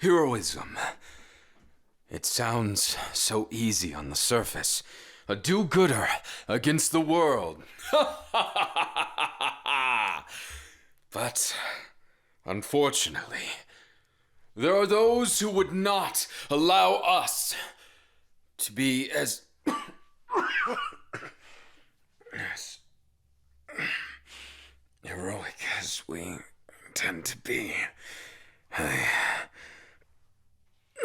Heroism. It sounds so easy on the surface. A do-gooder against the world. But, unfortunately, there are those who would not allow us to be as heroic as we tend to be.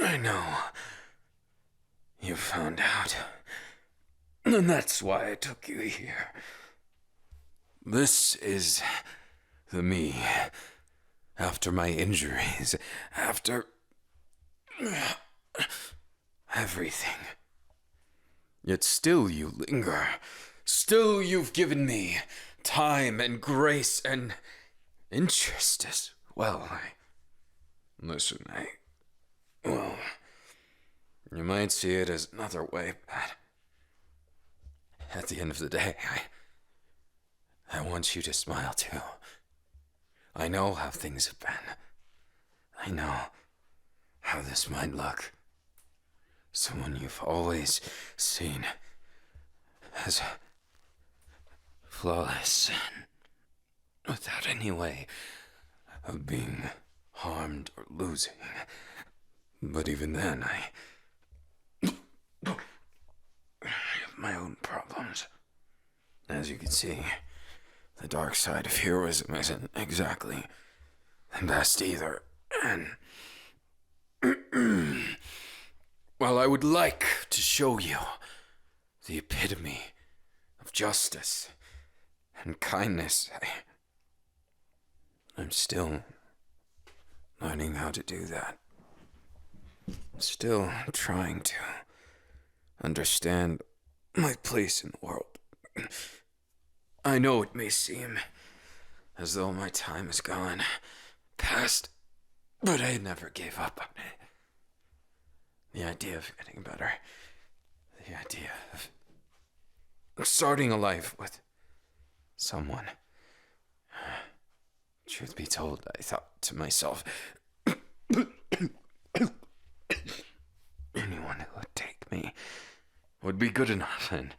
I know you found out, and that's why I took you here. This is the me after my injuries, after everything. Yet still you linger. Still you've given me time and grace and interest as well. Well, you might see it as another way, but at the end of the day, I want you to smile too. I know how things have been. I know how this might look. Someone you've always seen as flawless and without any way of being harmed or losing. But even then, I have my own problems. As you can see, the dark side of heroism isn't exactly the best either. And while I would like to show you the epitome of justice and kindness, I'm still learning how to do that. Still trying to understand my place in the world. I know it may seem as though my time is gone, past, but I never gave up on it. The idea of getting better, the idea of starting a life with someone. Truth be told, I thought to myself, anyone who would take me would be good enough, and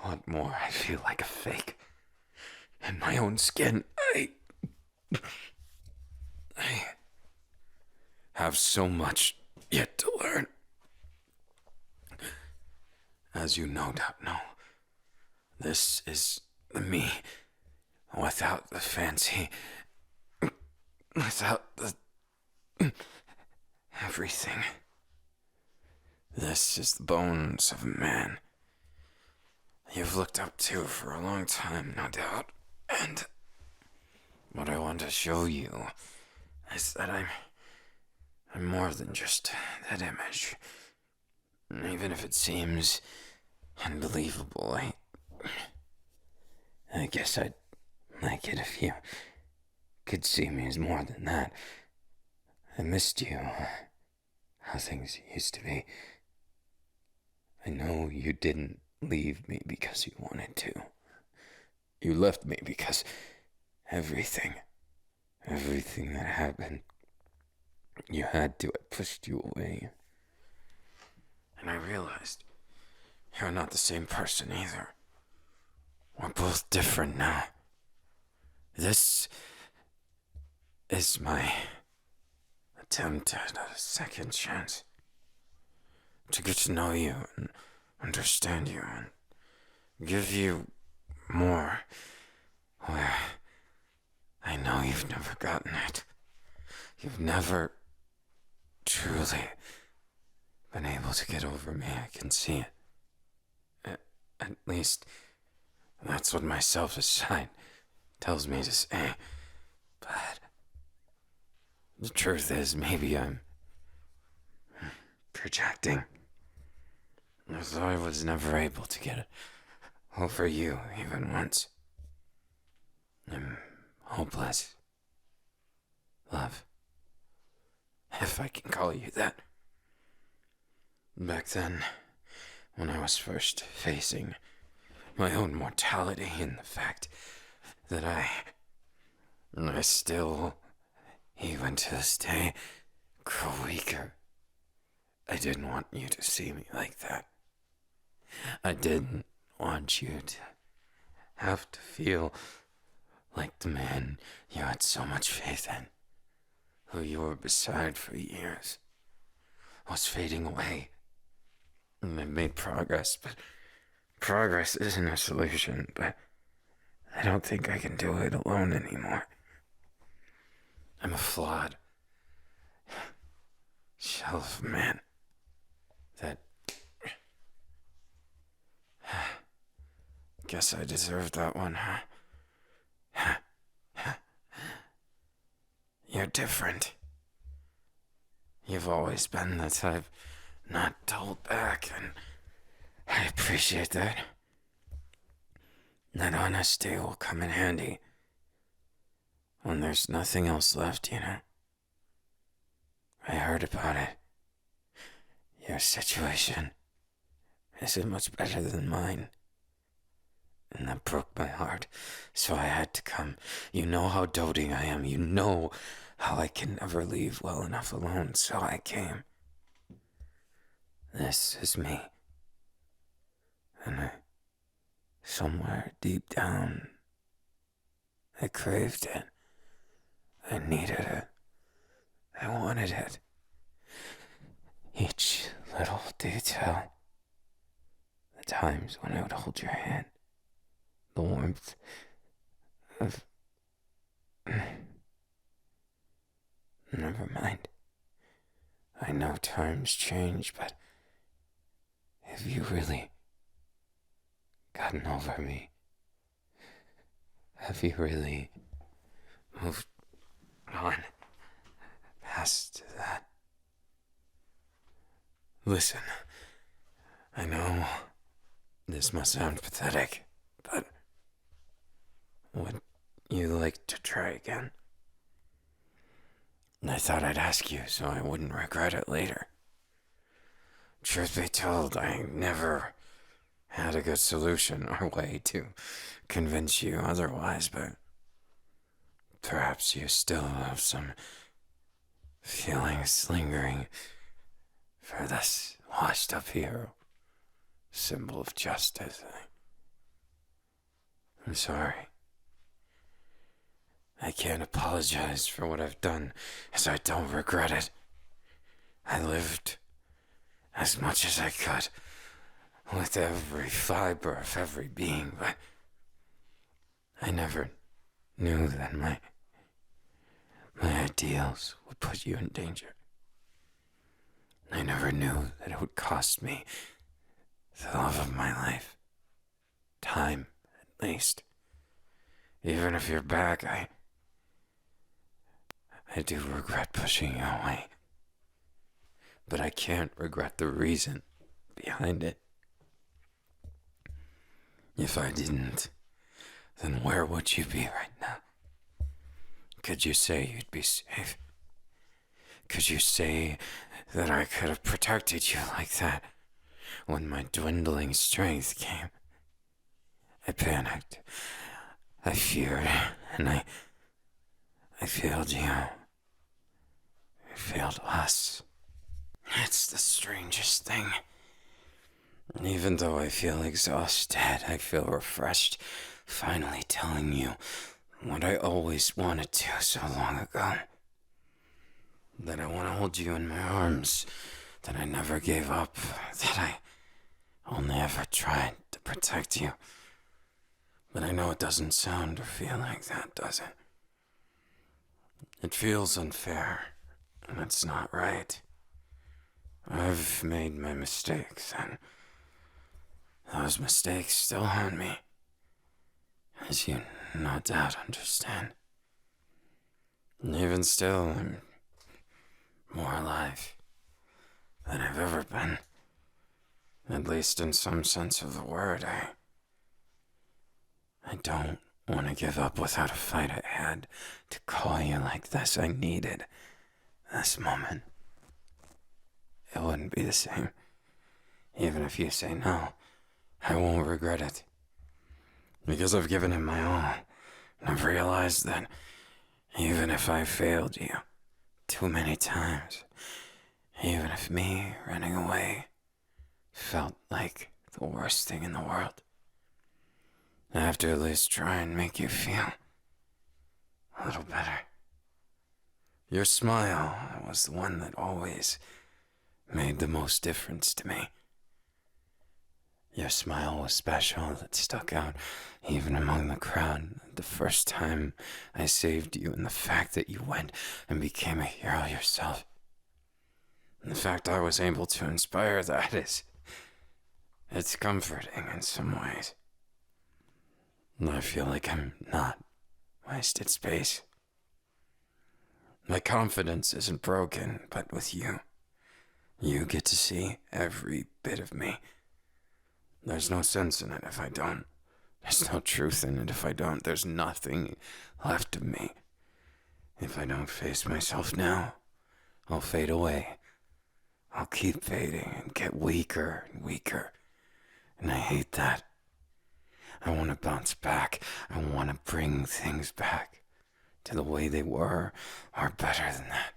what more, I feel like a fake in my own skin. I have so much yet to learn. As you no doubt know, this is the me without the fancy, without the everything. This is the bones of a man you've looked up to for a long time, no doubt. And what I want to show you is that I'm more than just that image. Even if it seems unbelievable, I guess I'd like it if you could see me as more than that. I missed you, how things used to be. I know you didn't leave me because you wanted to. You left me because everything that happened, you had to. I pushed you away. And I realized you're not the same person either. We're both different now. This is my attempt at a second chance to get to know you and understand you and give you more where I know you've never gotten it. You've never truly been able to get over me. I can see it. At least that's what my selfish side tells me to say. But the truth is, maybe I'm projecting. Although I was never able to get it over you even once. I'm hopeless. Love. If I can call you that. Back then, when I was first facing my own mortality and the fact that I still, even to this day, weaker. I didn't want you to see me like that. I didn't want you to have to feel like the man you had so much faith in, who you were beside for years, was fading away. And I made progress, but progress isn't a solution, but I don't think I can do it alone anymore. I'm a flawed shell of a man that... Guess I deserved that one, huh? You're different. You've always been the type not to hold back, and I appreciate that. That honesty will come in handy when there's nothing else left, you know. I heard about it. Your situation isn't much better than mine. And that broke my heart, so I had to come. You know how doting I am. You know how I can never leave well enough alone, so I came. This is me. And somewhere deep down, I craved it. I needed it. I wanted it. Each little detail. The times when I would hold your hand. The warmth of... Never mind. I know times change, but have you really gotten over me? Have you really moved on past that? Listen, I know this must sound pathetic, but would you like to try again? I thought I'd ask you so I wouldn't regret it later. Truth be told, I never had a good solution or way to convince you otherwise, but perhaps you still have some feelings lingering for this washed up hero, symbol of justice. I'm sorry. I can't apologize for what I've done, as I don't regret it. I lived as much as I could, with every fiber of every being, but I never knew that my ideals would put you in danger. I never knew that it would cost me the love of my life. Time, at least. Even if you're back, I do regret pushing you away. But I can't regret the reason behind it. If I didn't, then where would you be right now? Could you say you'd be safe? Could you say that I could have protected you like that when my dwindling strength came? I panicked. I feared, and I failed you. I failed us. It's the strangest thing. Even though I feel exhausted, I feel refreshed, finally telling you what I always wanted to so long ago. That I want to hold you in my arms, that I never gave up, that I only ever tried to protect you. But I know it doesn't sound or feel like that, does it? It feels unfair, and it's not right. I've made my mistakes, and those mistakes still haunt me, as you no doubt understand. And even still, I'm more alive than I've ever been. At least in some sense of the word. I don't want to give up without a fight. I had to call you like this. I needed this moment. It wouldn't be the same. Even if you say no, I won't regret it. Because I've given it my all. And I've realized that even if I failed you too many times, Even if me running away felt like the worst thing in the world, I have to at least try and make you feel a little better. Your smile was the one that always made the most difference to me. Your smile was special, that stuck out even among the crowd. The first time I saved you, and the fact that you went and became a hero yourself. And the fact I was able to inspire that it's comforting in some ways. And I feel like I'm not wasted space. My confidence isn't broken, but with you, you get to see every bit of me. There's no sense in it if I don't. There's no truth in it if I don't. There's nothing left of me. If I don't face myself now, I'll fade away. I'll keep fading and get weaker and weaker. And I hate that. I want to bounce back. I want to bring things back to the way they were, or better than that.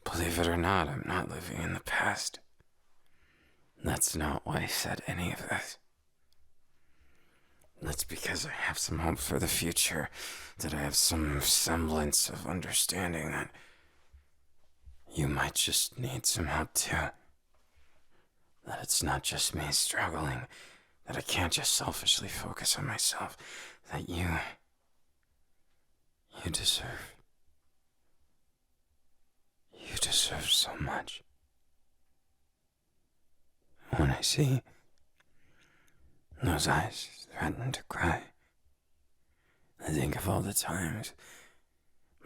Believe it or not, I'm not living in the past. That's not why I said any of this. That's because I have some hope for the future, that I have some semblance of understanding that you might just need some help too. That it's not just me struggling, that I can't just selfishly focus on myself, that you deserve. You deserve so much. When I see those eyes threaten to cry, I think of all the times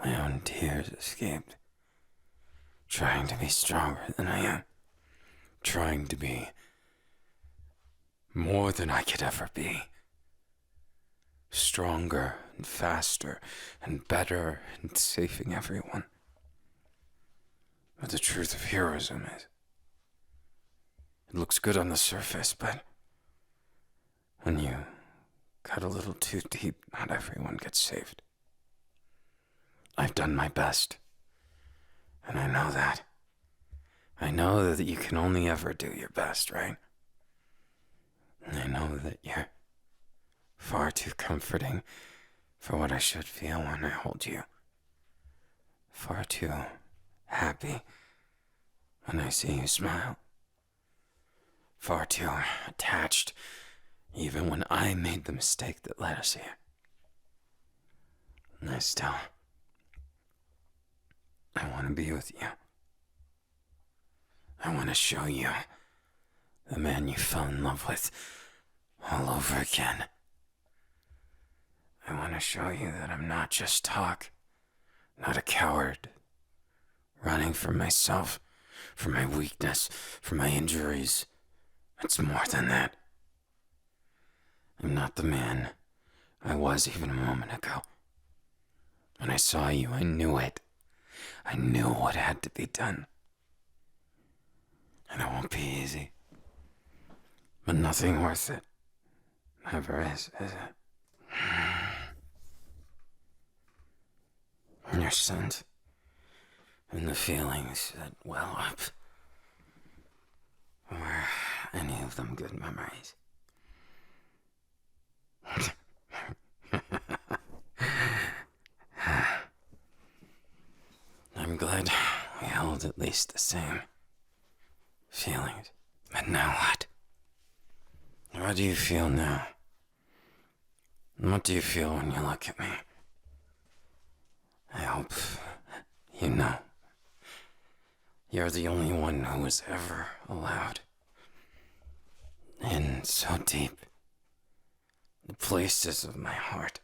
my own tears escaped, trying to be stronger than I am, trying to be more than I could ever be, stronger and faster and better and saving everyone. But the truth of heroism is, it looks good on the surface, but when you cut a little too deep, not everyone gets saved. I've done my best, and I know that. I know that you can only ever do your best, right? And I know that you're far too comforting for what I should feel when I hold you. Far too happy when I see you smile. Far too attached, even when I made the mistake that led us here. And I want to be with you. I want to show you the man you fell in love with all over again. I want to show you that I'm not just talk, not a coward, running from myself, from my weakness, from my injuries. It's more than that. I'm not the man I was even a moment ago. When I saw you, I knew it. I knew what had to be done. And it won't be easy. But nothing worth it ever is it? Your sins and the feelings that well up. Or any of them good memories. I'm glad we held at least the same feelings. But now what? What do you feel now? What do you feel when you look at me? I hope you know. You're the only one who was ever allowed in so deep the places of my heart.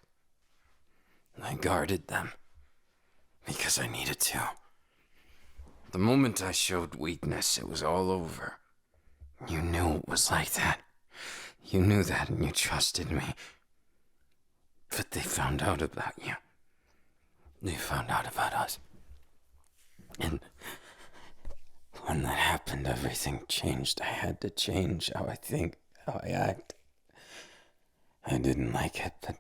I guarded them because I needed to. The moment I showed weakness, it was all over. You knew it was like that. You knew that and you trusted me. But they found out about you. They found out about us. And when that happened, everything changed. I had to change how I think, how I act. I didn't like it, but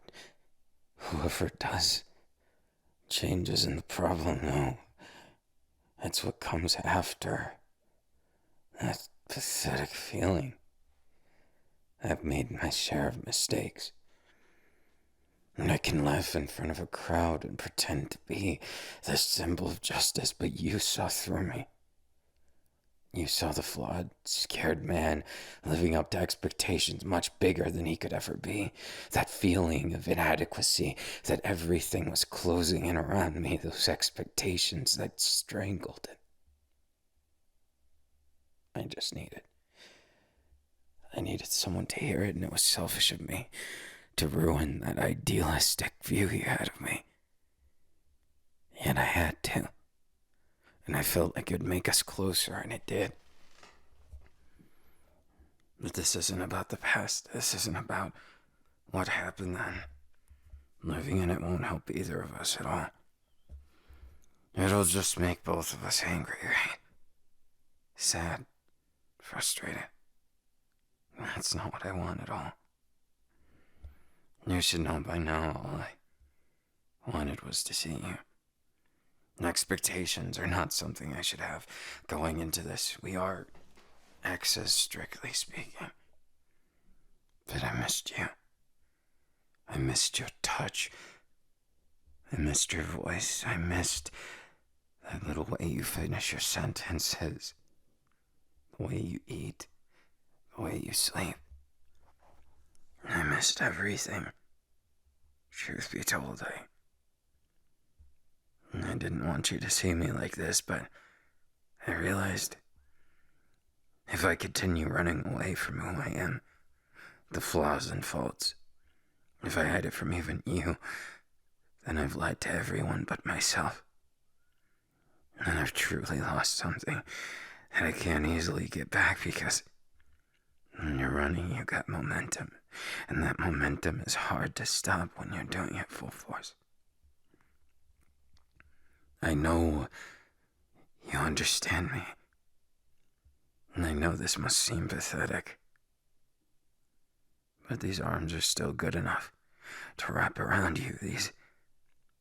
whoever does Change isn't the problem, no. That's what comes after. That pathetic feeling. I've made my share of mistakes. And I can laugh in front of a crowd and pretend to be the symbol of justice, but you saw through me. You saw the flawed, scared man living up to expectations much bigger than he could ever be. That feeling of inadequacy, that everything was closing in around me, those expectations that strangled it. I needed someone to hear it, and it was selfish of me to ruin that idealistic view you had of me. Yet I had to. And I felt like it would make us closer, and it did. But this isn't about the past. This isn't about what happened then. Living in it won't help either of us at all. It'll just make both of us angry, right? Sad. Frustrated. That's not what I want at all. You should know by now all I wanted was to see you. Expectations are not something I should have going into this. We are exes, strictly speaking. But I missed you. I missed your touch. I missed your voice. I missed that little way you finish your sentences. The way you eat. The way you sleep. I missed everything. Truth be told, I didn't want you to see me like this, but I realized if I continue running away from who I am, the flaws and faults, if I hide it from even you, then I've lied to everyone but myself. And I've truly lost something that I can't easily get back, because when you're running, you got momentum, and that momentum is hard to stop when you're doing it full force. I know you understand me, and I know this must seem pathetic, but these arms are still good enough to wrap around you. These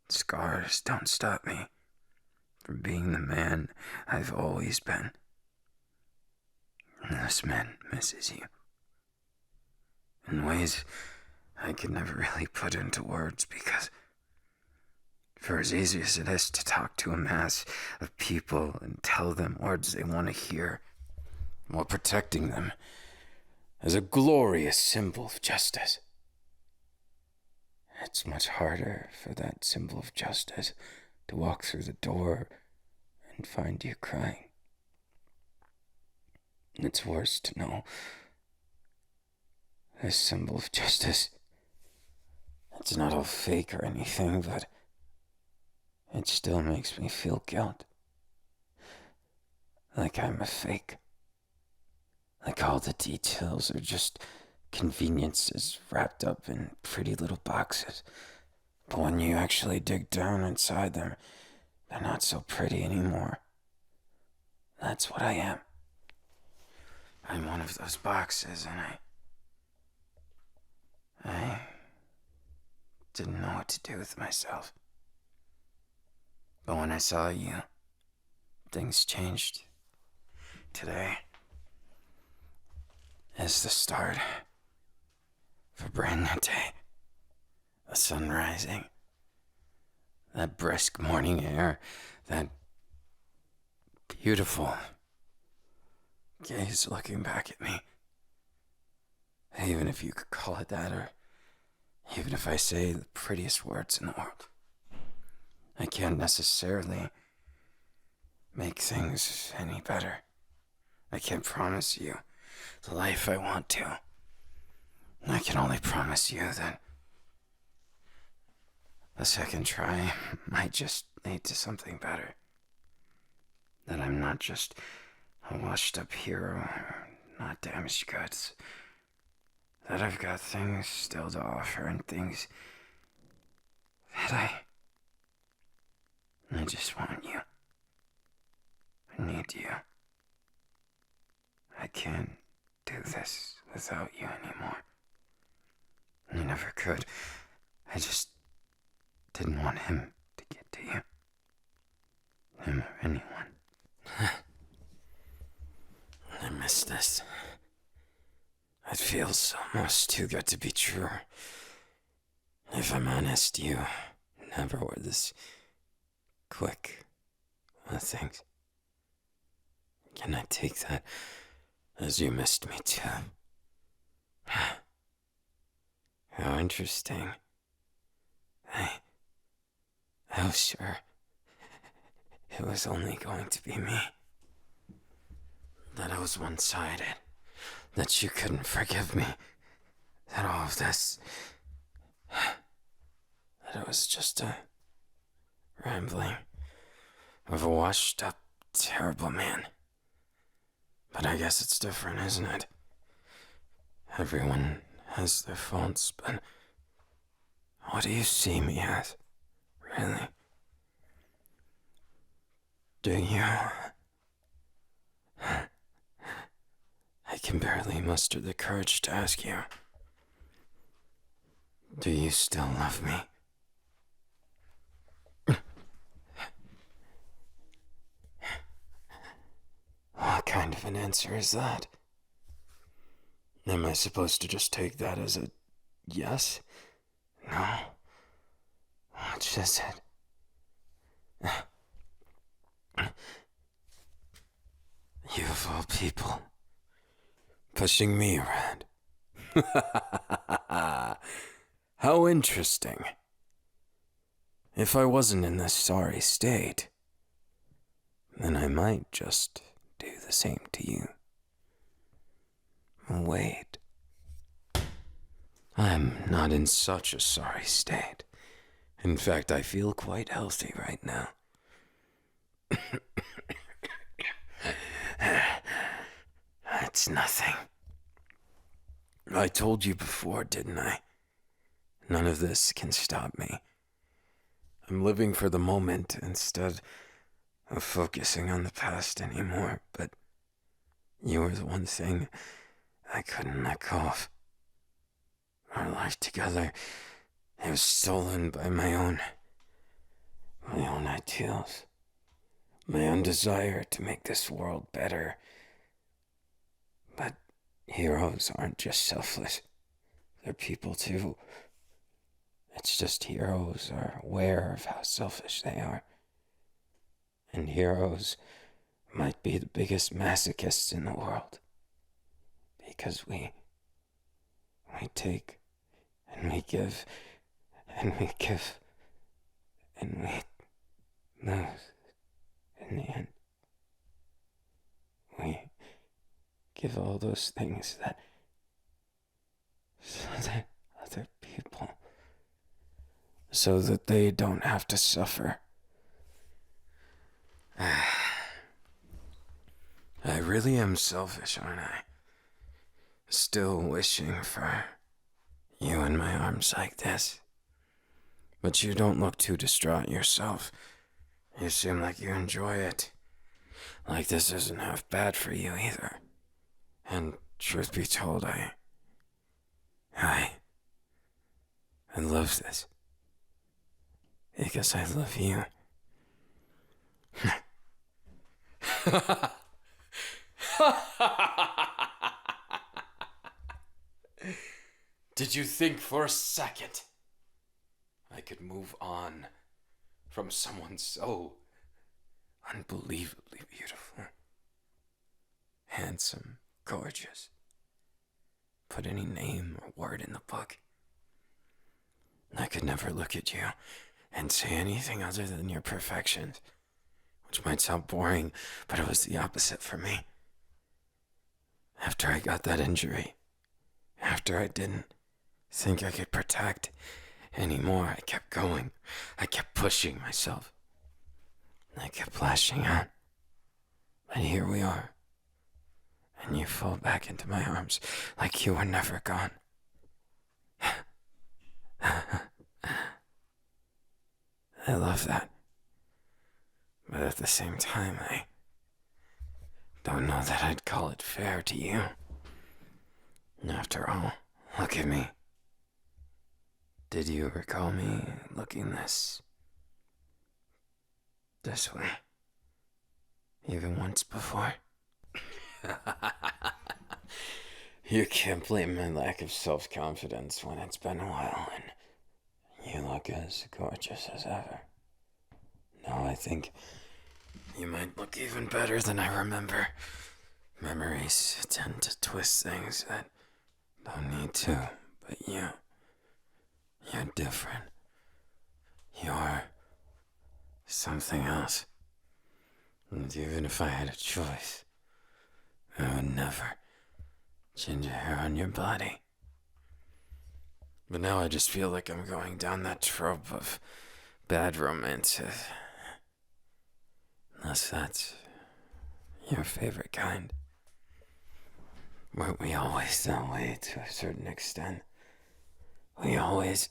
scars don't stop me from being the man I've always been. And this man misses you in ways I could never really put into words, because for as easy as it is to talk to a mass of people and tell them words they want to hear, while protecting them as a glorious symbol of justice, it's much harder for that symbol of justice to walk through the door and find you crying. It's worse to know this symbol of justice, it's not all fake or anything, but it still makes me feel guilt. Like I'm a fake. Like all the details are just conveniences wrapped up in pretty little boxes. But when you actually dig down inside them, they're not so pretty anymore. That's what I am. I'm one of those boxes, and I didn't know what to do with myself. But when I saw you, things changed. Today is the start of a brand new day. The sun rising, that brisk morning air, that beautiful gaze looking back at me. Even if you could call it that, or even if I say the prettiest words in the world, I can't necessarily make things any better. I can't promise you the life I want to. I can only promise you that a second try might just lead to something better. That I'm not just a washed up hero, or not damaged goods. That I've got things still to offer, and things that I just want you. I need you. I can't do this without you anymore. I never could. I just didn't want him to get to you. him or anyone. I miss this. It feels almost too good to be true. If I'm honest, you never were this quick with things. Can I take that as you missed me too? How interesting. I was sure it was only going to be me. That I was one-sided. That you couldn't forgive me. That all of this... that it was just a rambling of a washed-up, terrible man. But I guess it's different, isn't it? Everyone has their faults, but what do you see me as, really? Do you? I can barely muster the courage to ask you. Do you still love me? What kind of an answer is that? Am I supposed to just take that as a yes? No? Which is it? You of all people, pushing me around. How interesting. If I wasn't in this sorry state, then I might just do the same to you. Wait. I'm not in such a sorry state. In fact, I feel quite healthy right now. It's nothing. I told you before, didn't I? None of this can stop me. I'm living for the moment instead of focusing on the past anymore, but you were the one thing I couldn't let go of. Our life together, it was stolen by my own ideals, my own desire to make this world better. But heroes aren't just selfless, they're people too. It's just heroes are aware of how selfish they are. And heroes might be the biggest masochists in the world. Because we take, and we give, and we give, and we lose in the end. We give all those things so that other people, so that they don't have to suffer. I really am selfish, aren't I? Still wishing for you in my arms like this. But you don't look too distraught yourself. You seem like you enjoy it. Like this isn't half bad for you either. And truth be told, I love this. Because I love you. Did you think for a second I could move on from someone so unbelievably beautiful, handsome, gorgeous? Put any name or word in the book. I could never look at you and say anything other than your perfections, which might sound boring, but it was the opposite for me. After I got that injury, after I didn't think I could protect anymore, I kept going. I kept pushing myself. I kept lashing out. And here we are. And you fall back into my arms like you were never gone. I love that. But at the same time, I don't know that I'd call it fair to you. After all, look at me. Did you recall me looking this way? even once before. You can't blame my lack of self-confidence when it's been a while and you look as gorgeous as ever. No, I think you might look even better than I remember. Memories tend to twist things that don't need to, but you're different. You're something else. And even if I had a choice, I would never change a hair on your body. But now I just feel like I'm going down that trope of bad romances. Unless that's your favorite kind. Weren't we always that way to a certain extent? We always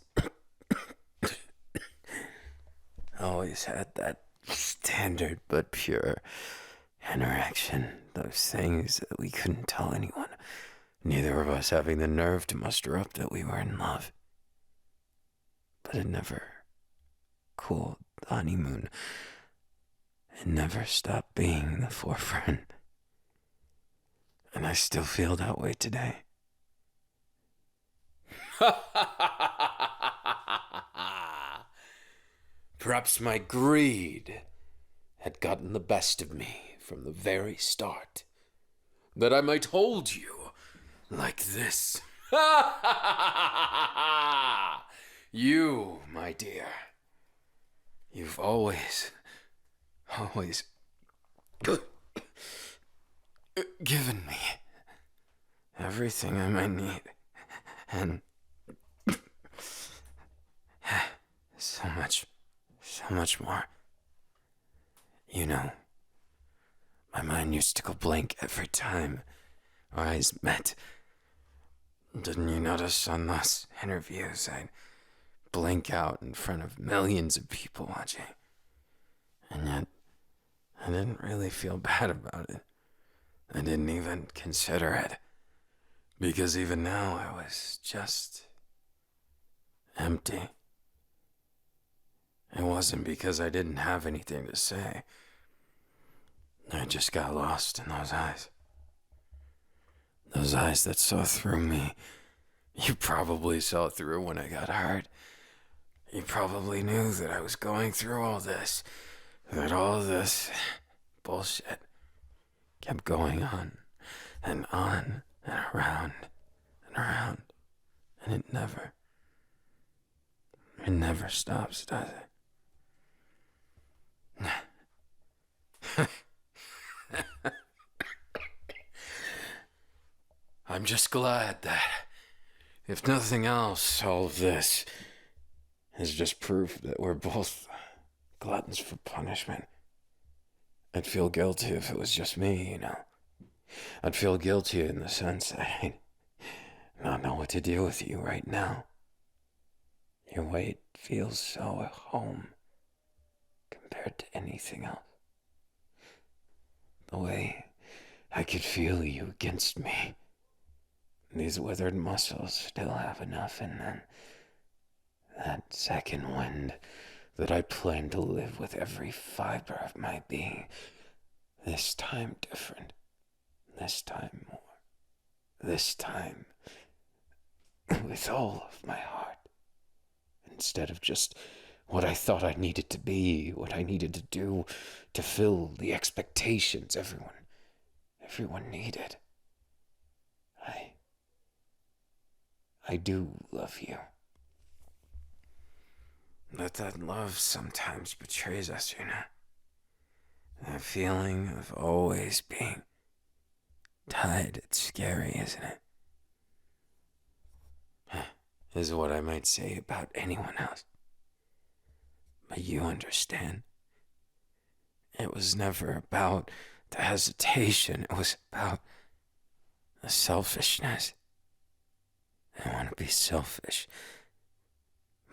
had that standard but pure interaction. Those things that we couldn't tell anyone. Neither of us having the nerve to muster up that we were in love. But it never cooled the honeymoon. It never stopped being the forefront. And I still feel that way today. Perhaps my greed had gotten the best of me from the very start. That I might hold you like this. You, my dear, you've always given me everything I might need. And so much more. You know, my mind used to go blank every time our eyes met. Didn't you notice on those interviews I'd blink out in front of millions of people watching? And yet, I didn't really feel bad about it. I didn't even consider it. Because even now I was just empty. It wasn't because I didn't have anything to say. I just got lost in those eyes. Those eyes that saw through me. You probably saw through when I got hurt. You probably knew that I was going through all this. That all this bullshit kept going on and around and around. And it never stops, does it? I'm just glad that, if nothing else, all of this is just proof that we're both gluttons for punishment. I'd feel guilty if it was just me, you know. I'd feel guilty in the sense that I'd not know what to do with you right now. Your weight feels so at home compared to anything else. The way I could feel you against me. These withered muscles still have enough in them. That second wind that I plan to live with every fiber of my being. This time different. This time more. This time with all of my heart. Instead of just what I thought I needed to be, what I needed to do to fill the expectations everyone needed. I do love you. But that love sometimes betrays us, you know. That feeling of always being tied, it's scary, isn't it? Is what I might say about anyone else. But you understand. It was never about the hesitation. It was about the selfishness. I want to be selfish.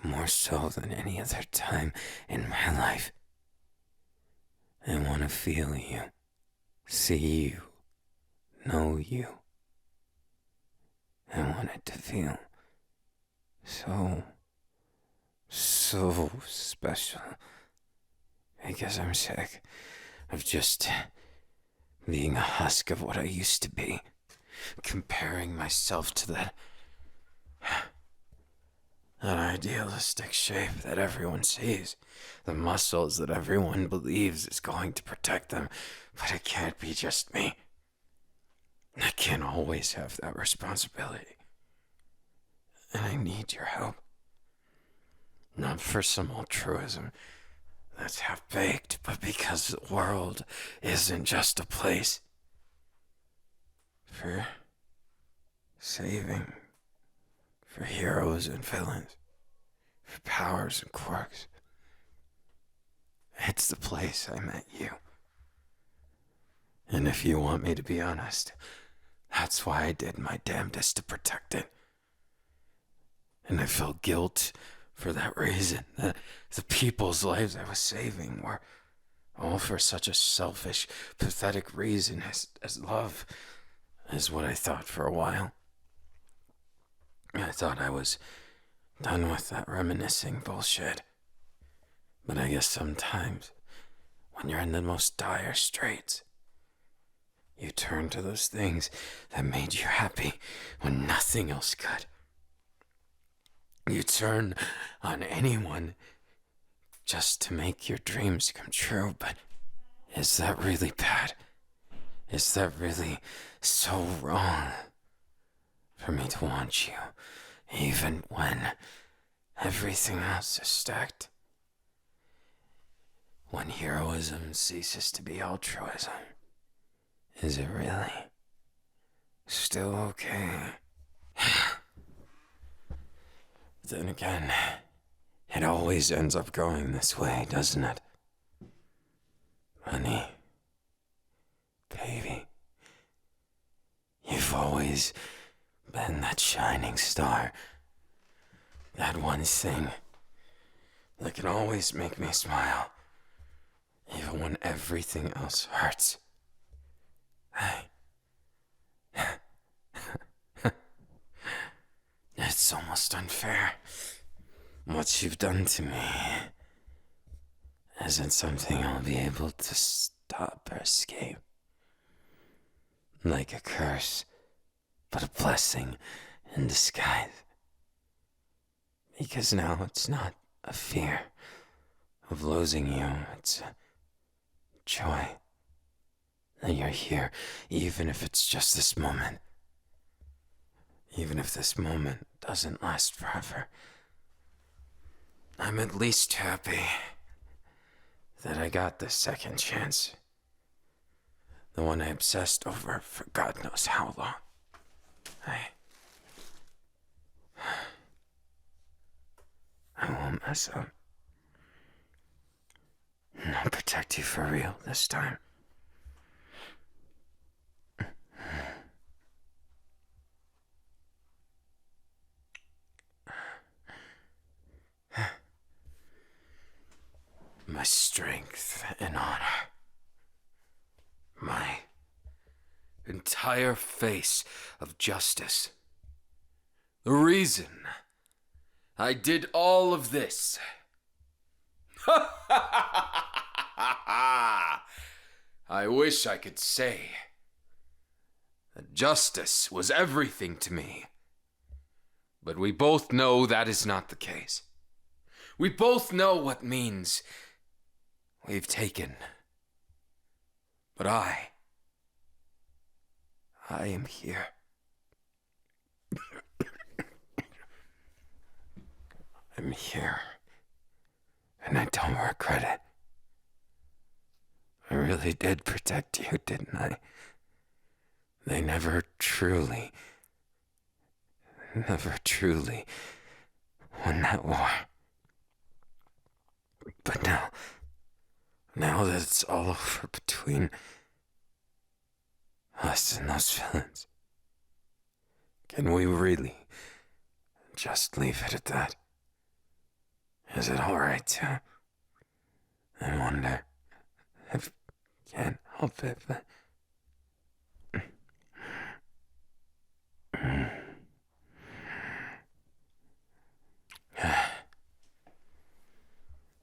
More so than any other time in my life. I want to feel you, see you, know you. I want it to feel so special. Because I'm sick of just being a husk of what I used to be, comparing myself to that idealistic shape that everyone sees, the muscles that everyone believes is going to protect them, but it can't be just me. I can't always have that responsibility. And I need your help. Not for some altruism that's half-baked, but because the world isn't just a place for saving, for heroes and villains, for powers and quirks. It's the place I met you. And if you want me to be honest, that's why I did my damnedest to protect it. And I felt guilt for that reason. The people's lives I was saving were all for such a selfish, pathetic reason as love, is what I thought for a while. I thought I was done with that reminiscing bullshit. But I guess sometimes, when you're in the most dire straits, you turn to those things that made you happy when nothing else could. You turn on anyone just to make your dreams come true, but is that really bad? Is that really so wrong for me to want you, even when everything else is stacked? When heroism ceases to be altruism, is it really still okay? Then again, it always ends up going this way, doesn't it? Honey, baby, you've always been that shining star, that one thing that can always make me smile, even when everything else hurts. It's almost unfair. What you've done to me isn't something I'll be able to stop or escape. Like a curse, but a blessing in disguise. Because now it's not a fear of losing you, it's a joy that you're here, even if it's just this moment. Even if this moment doesn't last forever. I'm at least happy that I got this second chance. The one I obsessed over for God knows how long. I won't mess up. I'll protect you for real this time. My strength and honor. My entire face of justice. The reason I did all of this. I wish I could say that justice was everything to me. But we both know that is not the case. We both know what means we've taken. But I am here. I'm here. And I don't regret it. I really did protect you, didn't I? They never truly won that war. But now that it's all over between us and those villains, can we really just leave it at that? Is it alright to? I wonder if I can't help it, but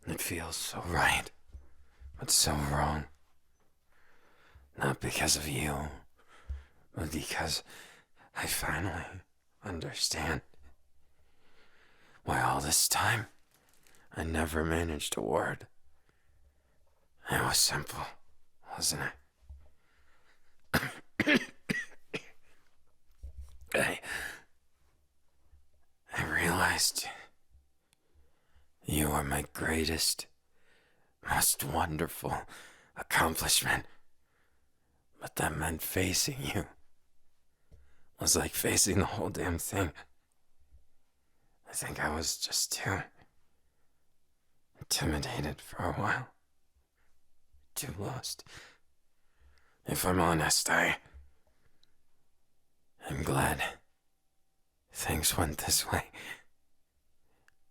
it feels so right, but so wrong. Not because of you, but because I finally understand why all this time I never managed a word. It was simple, wasn't it? I, I realized you were my greatest, most wonderful accomplishment. But that meant facing you was like facing the whole damn thing. I think I was just too intimidated for a while. Too lost. If I'm honest, I'm glad things went this way.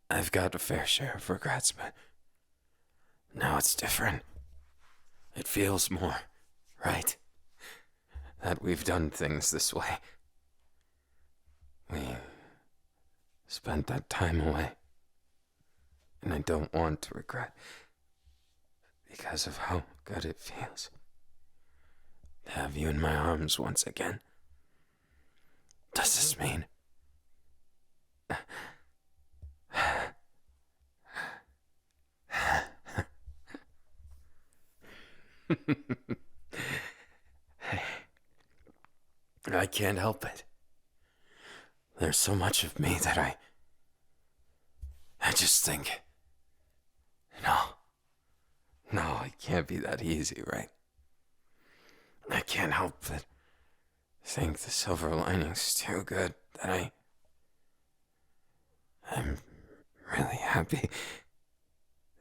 I've got a fair share of regrets, but now it's different. It feels more right that we've done things this way. We spent that time away, and I don't want to regret because of how good it feels to have you in my arms once again. Does this mean I can't help it. There's so much of me that I just think, no, it can't be that easy, right? I can't help but think the silver lining's too good that I'm really happy.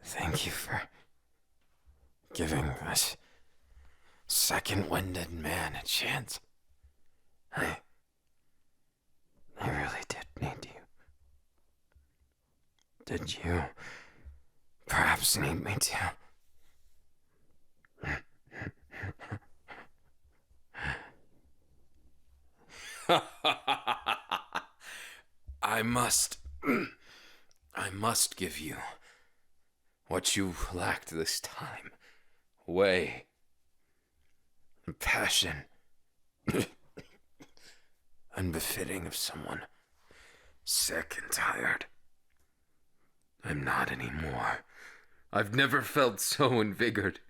Thank you for giving this second-winded man a chance. I really did need you. Did you perhaps need me too? I must give you what you lacked this time. Way. Passion. Unbefitting of someone sick and tired. I'm not anymore. I've never felt so invigorated,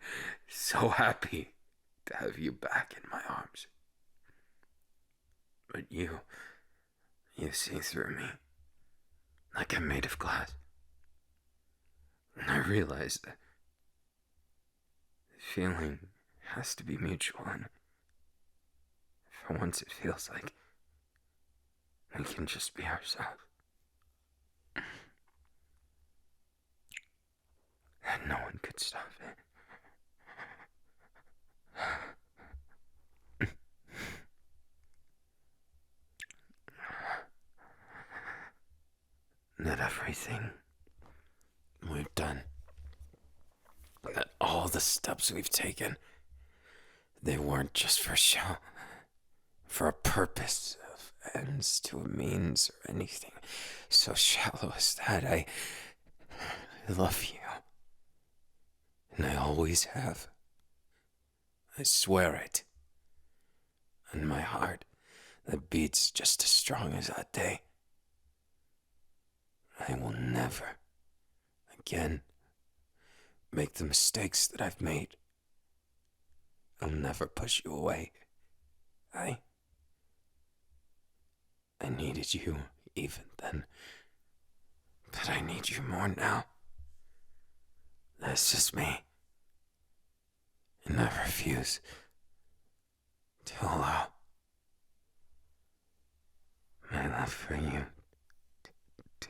so happy to have you back in my arms. But you see through me like I'm made of glass. And I realize that the feeling has to be mutual, and for once it feels like we can just be ourselves. And no one could stop it. That everything we've done, that all the steps we've taken, they weren't just for show, for a purpose of ends to a means or anything so shallow as that. I love you. And I always have. I swear it. And my heart that beats just as strong as that day. I will never again make the mistakes that I've made. I'll never push you away. I needed you even then, but I need you more now. That's just me. And I refuse to allow my love for you to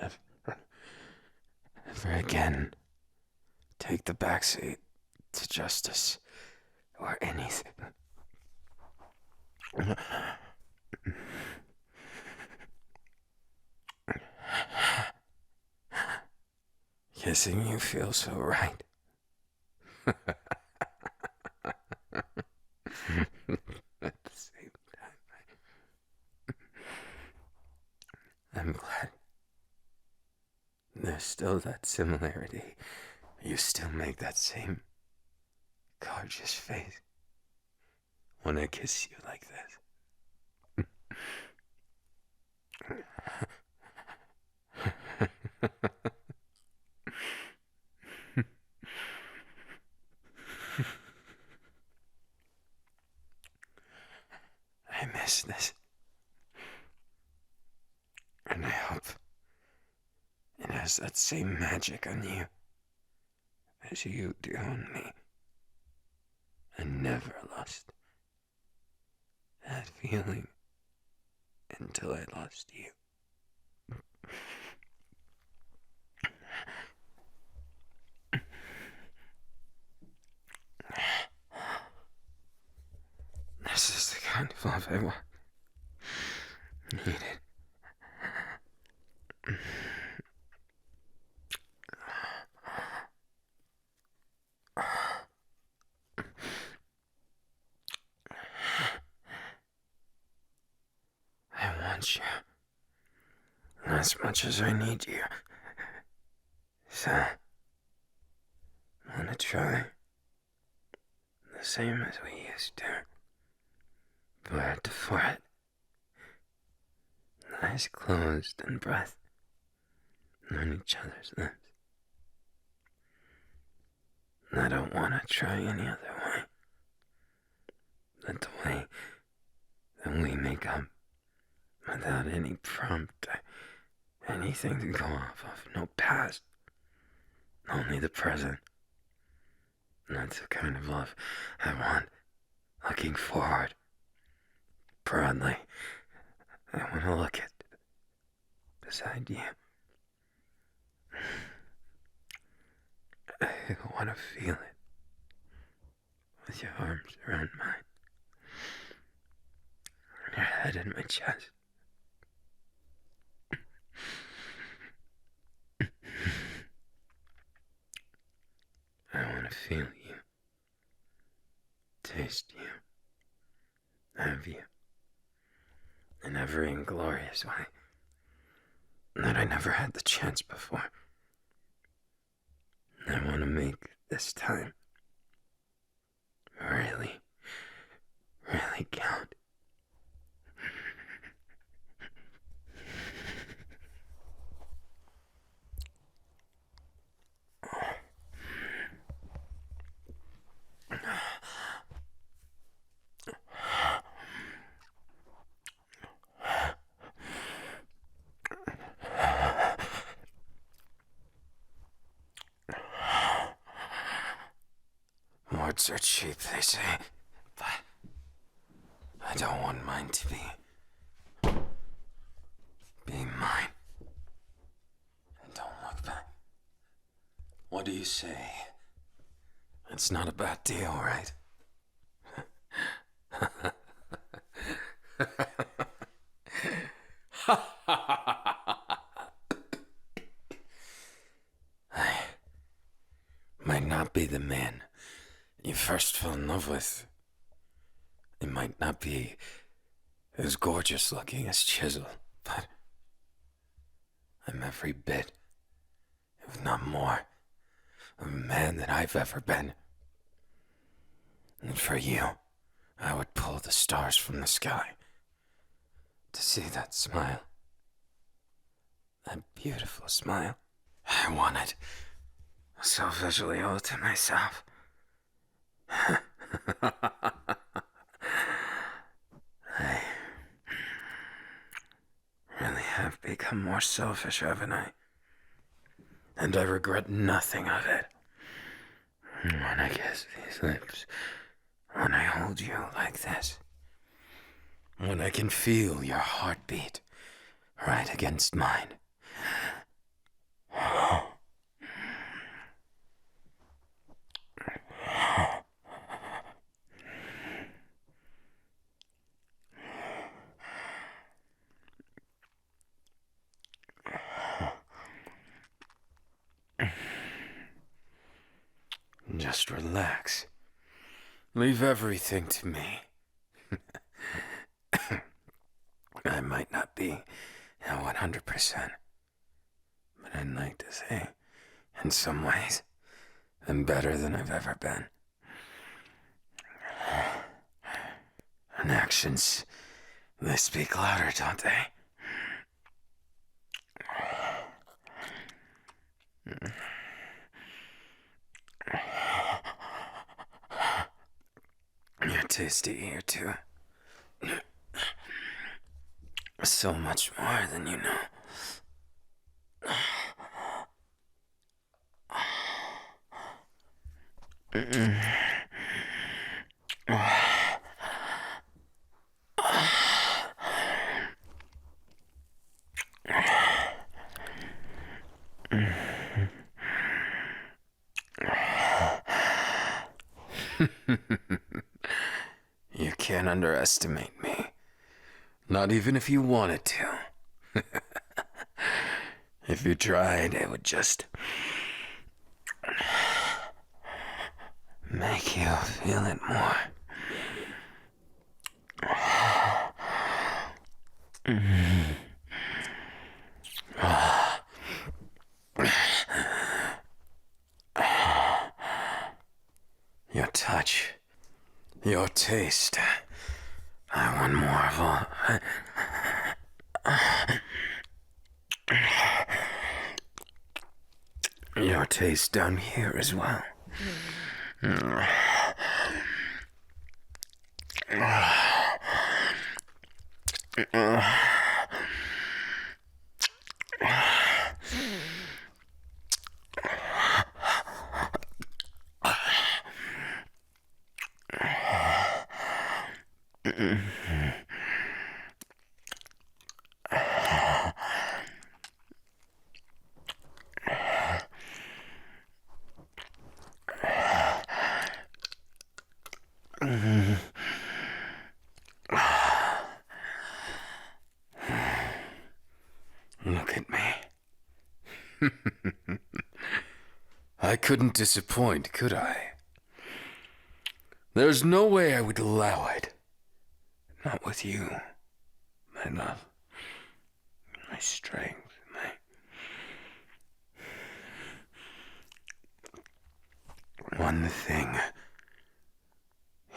ever again take the backseat to justice or anything. Kissing you feels so right. At the same time, I'm glad there's still that similarity You still make that same gorgeous face when I kiss you like this. I miss this. And I hope it has that same magic on you as you do on me. I never lost that feeling until I lost you. This is the kind of love I want. Need it. I want you as much as I need you. So, wanna try the same as we used to? Foot to foot. Eyes closed and breath on each other's lips. I don't want to try any other way than the way that we make up without any prompt, anything to go off of, no past, only the present. That's the kind of love I want, looking forward, proudly. I want to look at beside you. I want to feel it with your arms around mine, your head in my chest. I want to feel you, taste you, have you, in every inglorious way that I never had the chance before. I want to make this time really, really count. Words are cheap, they say, but I don't want mine to be mine. And don't look back. What do you say? It's not a bad deal, right? I might not be the man you first fell in love with. It might not be as gorgeous looking as Chisel, but I'm every bit, if not more, of a man that I've ever been. And for you, I would pull the stars from the sky to see that smile. That beautiful smile. I want it selfishly all to myself. I really have become more selfish, haven't I? And I regret nothing of it. When I kiss these lips, when I hold you like this, when I can feel your heartbeat right against mine. Just relax. Leave everything to me. I might not be at 100%, but I'd like to say, in some ways, I'm better than I've ever been. And actions, they speak louder, don't they? You're tasty here, too. So much more than you know. You can't underestimate me. Not even if you wanted to. If you tried, it would just make you feel it more. Your touch, your taste. I want more of all. Your taste down here as well. Look at me. I couldn't disappoint, could I? There's no way I would allow it. Not with you, my love, my strength, my one thing.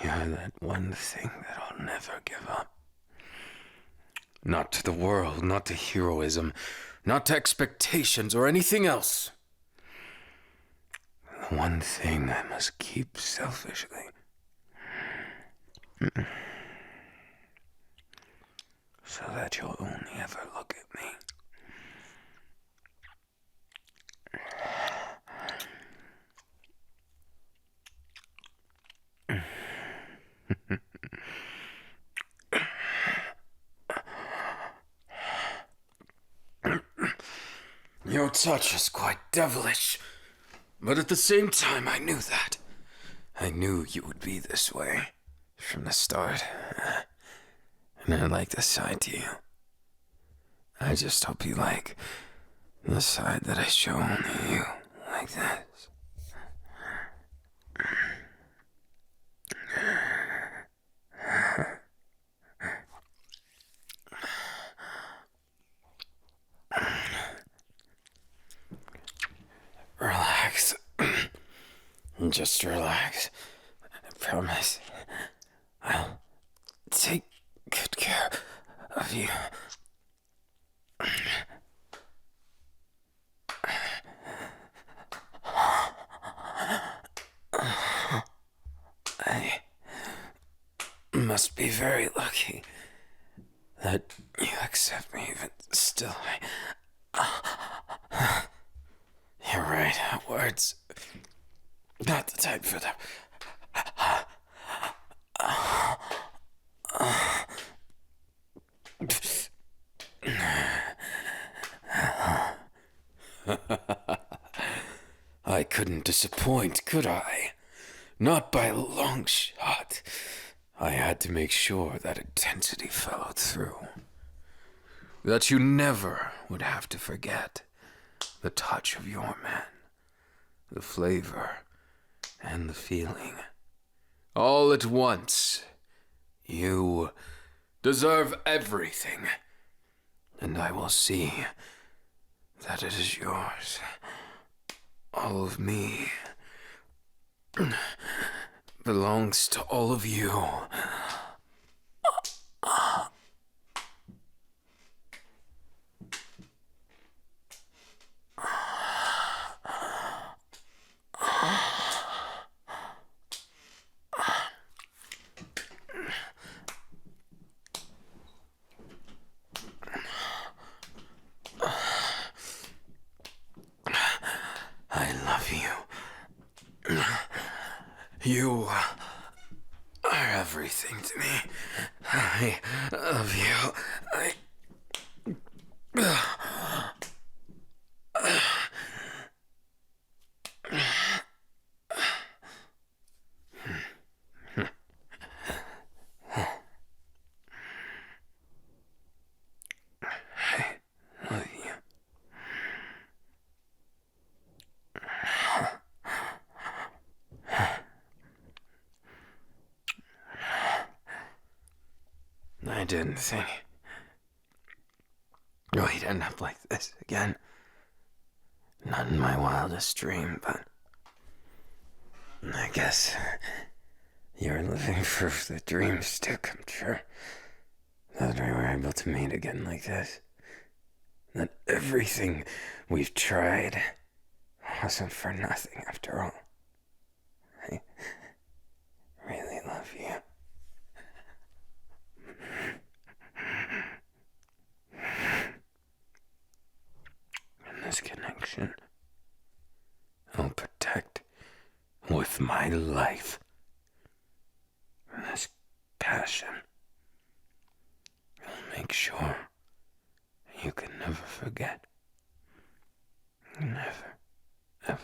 You're that one thing that I'll never give up. Not to the world, not to heroism, not to expectations or anything else. The one thing I must keep selfishly. So that you'll only ever look at me. Your touch is quite devilish, but at the same time I knew that. I knew you would be this way from the start, and I like the side to you. I just hope you like the side that I show only you, like this. Relax. Just relax. I promise. I'll take good care of you. I must be very lucky that you accept me even still. You're right, words. Not the type for them. I couldn't disappoint, could I? Not by a long shot. I had to make sure that intensity followed through. That you never would have to forget the touch of your man, the flavor, and the feeling. All at once. You deserve everything, and I will see that it is yours. All of me, belongs to all of you. I love you. You are everything to me. I love you. I love you. I didn't think we'd end up like this again. Not in my wildest dream, but I guess you're living proof that dreams do come true. That we were able to meet again like this. That everything we've tried wasn't for nothing after all. I really love you. And this connection, I'll protect with my life. And this passion, I'll make sure you can never forget. Never, ever.